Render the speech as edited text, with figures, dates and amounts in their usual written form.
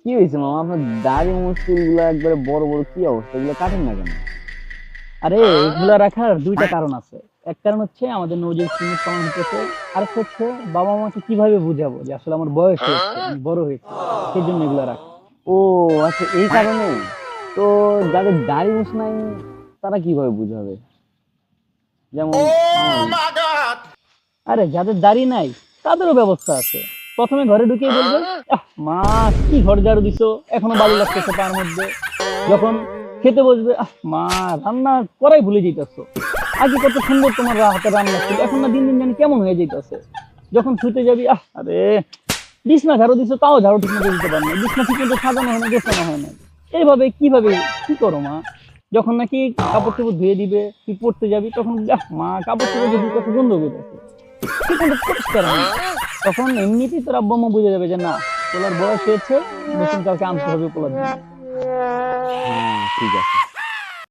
কি হয়েছে মামা, আপনার দাড়ি মুছকুল গুলা একবারে বড় বড়, কি অবস্থা, এগুলো কাটেন না কেন? আরে এগুলা রাখার দুইটা কারণ আছে। এক কারণ হচ্ছে আমাদের নজির সিমেন্ট কমান হতেছে। আরেকটা হচ্ছে বাবা মাকে কিভাবে বুঝাবো যে আসলে আমার বয়স হয়েছে, আমি বড় হয়েছি, সেই জন্য এগুলা রাখা। ও আচ্ছা, এই কারণে। তো যাদের দাড়ি মুছ নাই তারা কিভাবে বুঝাবে? যেমন আমারই। আরে যাদের দাড়ি নাই তাদেরও ব্যবস্থা আছে। প্রথমে ঘরে ঢুকেই বলবে, মা, কি ঘর ঝাড়ু দিছো, এখনো বালু লাগতেছে তার মধ্যে। যখন খেতে বসবে, মা, রান্না করাই ভুলে যাইতেছো, আগে কত সুন্দর তোমার হাতে রান্না ছিল, এখন না দিন দিন জানি কেমন হয়ে যাইতেছে। যখন শুতে যাবি, আরে বিছনা ঝাড়ু দিছো, তাও ঝাড়ু ঠিক মতো দিতে পার না, বিছনা ঠিক মতো সাজানো হয় না, গোছানো হয় না। এইভাবে কিভাবে কি করো মা? যখন নাকি কাপড় চোপড় ধুয়ে দিবে, তুই পড়তে যাবি, তখন মা, কাপড় চোপড় যদি কত গন্ধ হইতেছে, ঠিক মতো পরিষ্কার হয় না। তখন এমনিতেই তোর আব্বা আম্মা বুঝে যাবে যে না, পোলার বয়স হয়েছে, নতুন কাউকে আনতে হবে পোলার জন্য। হ্যাঁ, ঠিক আছে।